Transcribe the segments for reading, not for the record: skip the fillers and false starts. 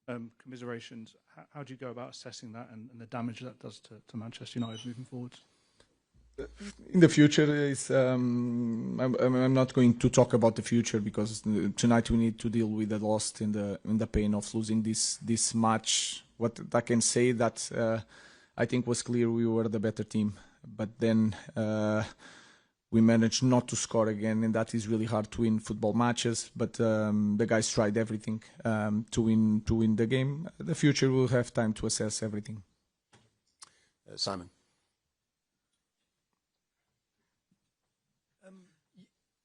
commiserations. How do you go about assessing that and the damage that does to Manchester United moving forwards? In the future, I'm not going to talk about the future because tonight we need to deal with the loss in the pain of losing this match. What I can say that I think was clear we were the better team, but then we managed not to score again, and that is really hard to win football matches. But the guys tried everything to win the game. The future will have time to assess everything. Simon.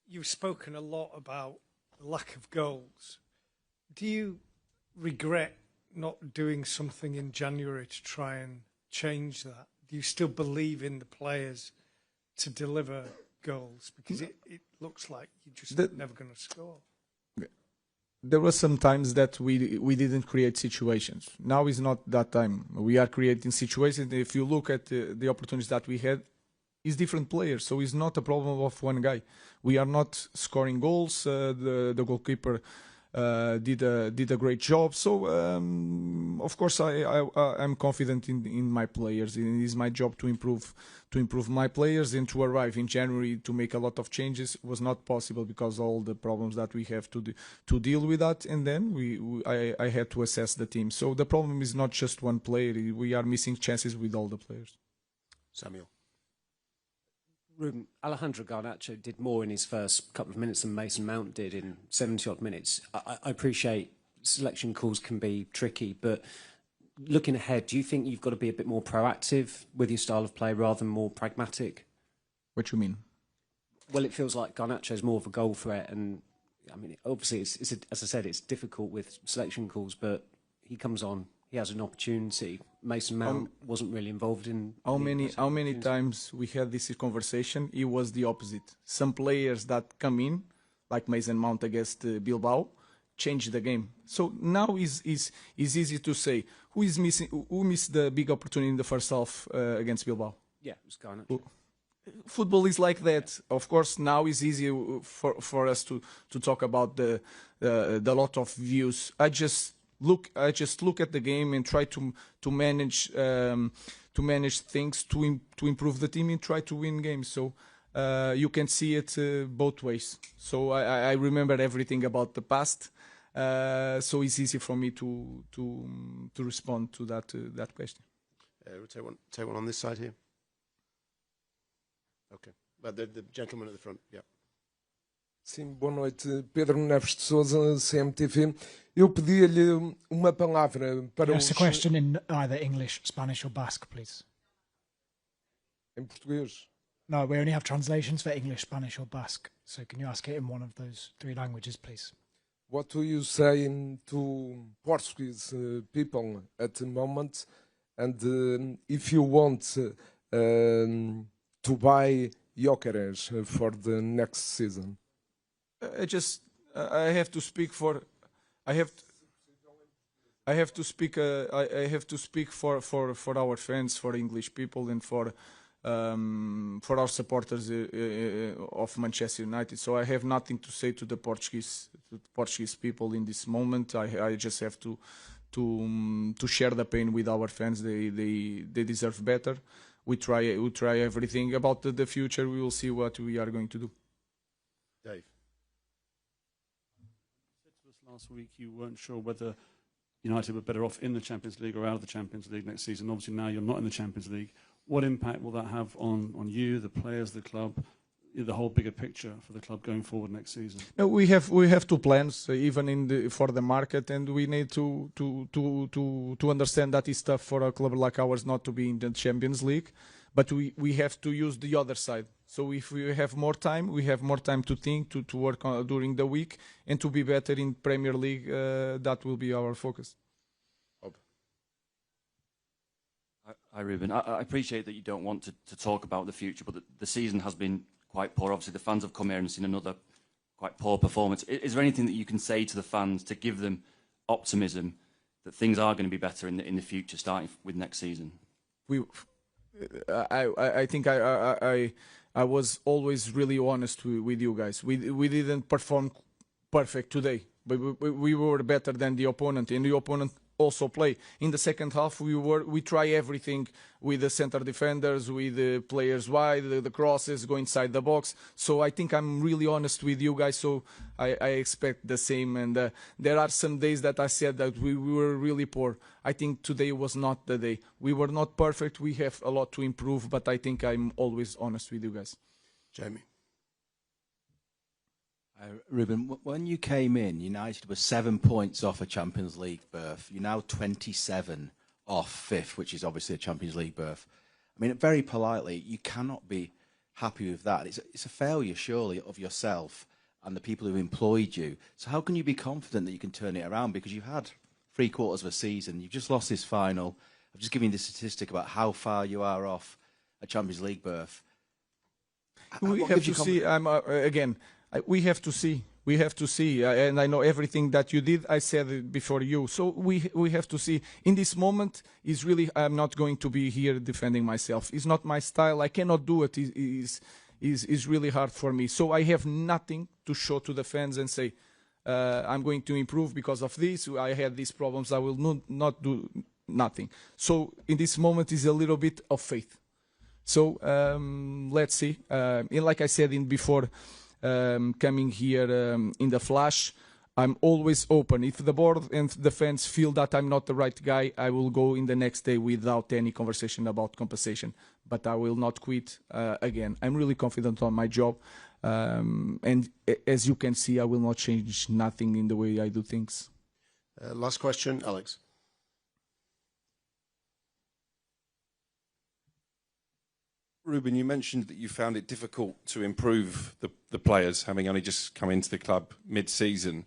You've spoken a lot about the lack of goals. Do you regret not doing something in January to try and change that? Do you still believe in the players to deliver goals? Because it looks like you're just never going to score. There were some times that we didn't create situations. Now is not that time. We are creating situations. If you look at the opportunities that we had, it's different players, so it's not a problem of one guy. We are not scoring goals. The goalkeeper did a great job. So of course I'm confident in my players. It is my job to improve my players, and to arrive in January to make a lot of changes was not possible because all the problems that we have to deal with that. And then I had to assess the team. So the problem is not just one player. We are missing chances with all the players. Samuel. Ruben, Alejandro Garnacho did more in his first couple of minutes than Mason Mount did in 70-odd minutes. I appreciate selection calls can be tricky, but looking ahead, do you think you've got to be a bit more proactive with your style of play rather than more pragmatic? What you mean? Well, it feels like Garnacho's more of a goal threat, and I mean, obviously, as I said, it's difficult with selection calls, but he comes on, he has an opportunity. Mason Mount wasn't really involved in. How many times we had this conversation? It was the opposite. Some players that come in, like Mason Mount against Bilbao, change the game. So now is easy to say who missed the big opportunity in the first half against Bilbao. Yeah, it was Garnacho. Football is like that. Of course, now it's easy for us to talk about the lot of views. I just look at the game and try to manage things to improve the team and try to win games. So you can see it both ways. So I remember everything about the past. So it's easy for me to respond to that question. We'll take one on this side here. Okay, but the gentleman at the front, yeah. Sim, boa noite. Pedro Neves de Sousa, CMTV. Eu pedia-lhe uma palavra para Ask a question in either English, Spanish or Basque, please. Em português? No, we only have translations for English, Spanish or Basque. So can you ask it in one of those three languages, please? What do you say to Portuguese people at the moment? And if you want to buy Gyökeres for the next season? I have to speak for our fans, for English people, and for our supporters of Manchester United. So I have nothing to say to the Portuguese people in this moment. I just have to share the pain with our fans. They deserve better. We try everything. About the future, we will see what we are going to do. Dave. Last week you weren't sure whether United were better off in the Champions League or out of the Champions League next season. Obviously now you're not in the Champions League. What impact will that have on you, the players, the club, the whole bigger picture for the club going forward next season? We have two plans, even for the market, and we need to understand that it's tough for a club like ours not to be in the Champions League, but we have to use the other side. So if we have more time, we have more time to think, to work on during the week, and to be better in Premier League. That will be our focus. Hi, Ruben. I appreciate that you don't want to talk about the future, but the season has been quite poor. Obviously, the fans have come here and seen another quite poor performance. Is there anything that you can say to the fans to give them optimism that things are going to be better in the future, starting with next season? I think I was always really honest with you guys. We didn't perform perfect today, but we were better than the opponent, and the opponent also play. In the second half, we try everything with the center defenders, with the players wide, the crosses, go inside the box. So I think I'm really honest with you guys. So I expect the same. And there are some days that I said that we were really poor. I think today was not the day. We were not perfect. We have a lot to improve, but I think I'm always honest with you guys. Jamie. Ruben, when you came in, United were 7 points off a Champions League berth. You're now 27 off fifth, which is obviously a Champions League berth. I mean, very politely, you cannot be happy with that. It's a failure, surely, of yourself and the people who employed you. So how can you be confident that you can turn it around? Because you've had 3/4 of a season. You've just lost this final. I've just given you the statistic about how far you are off a Champions League berth. We have to see. We have to see. We have to see. And I know everything that you did. I said it before you. So we have to see. In this moment, is really. I'm not going to be here defending myself. It's not my style. I cannot do it. Is really hard for me. So I have nothing to show to the fans and say I'm going to improve because of this. I had these problems. I will not do nothing. So in this moment is a little bit of faith. So let's see. And like I said before. Coming here in the flash, I'm always open. If the board and the fans feel that I'm not the right guy, I will go in the next day without any conversation about compensation. But I will not quit again. I'm really confident on my job. And as you can see, I will not change nothing in the way I do things. Last question, Alex. Ruben, you mentioned that you found it difficult to improve the players, having only just come into the club mid-season.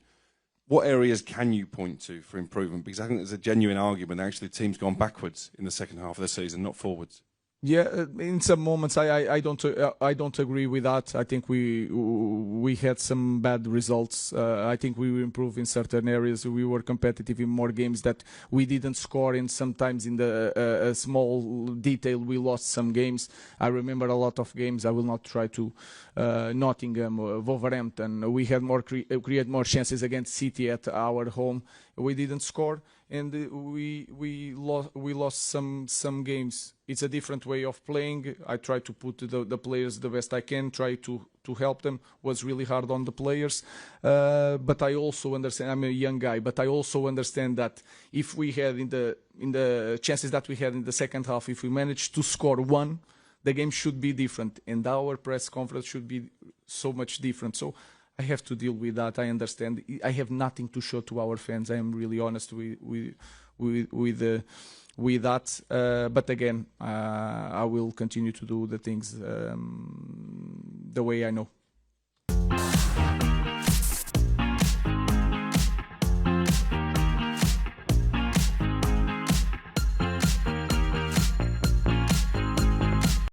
What areas can you point to for improvement? Because I think there's a genuine argument that actually the team's gone backwards in the second half of the season, not forwards. Yeah, in some moments I don't agree with that. I think we had some bad results. I think we improved in certain areas. We were competitive in more games that we didn't score, and sometimes in the small detail we lost some games. I remember a lot of games. I will not try to Nottingham, Wolverhampton. We had create more chances against City at our home. We didn't score, and we lost some games. It's a different way of playing. I try to put the players the best I can, try to help them. Was really hard on the players, but I also understand. I'm a young guy, but I also understand that if we had in the chances that we had in the second half, if we managed to score one, the game should be different, and our press conference should be so much different. So I have to deal with that. I understand. I have nothing to show to our fans. I am really honest with that. But again, I will continue to do the things the way I know.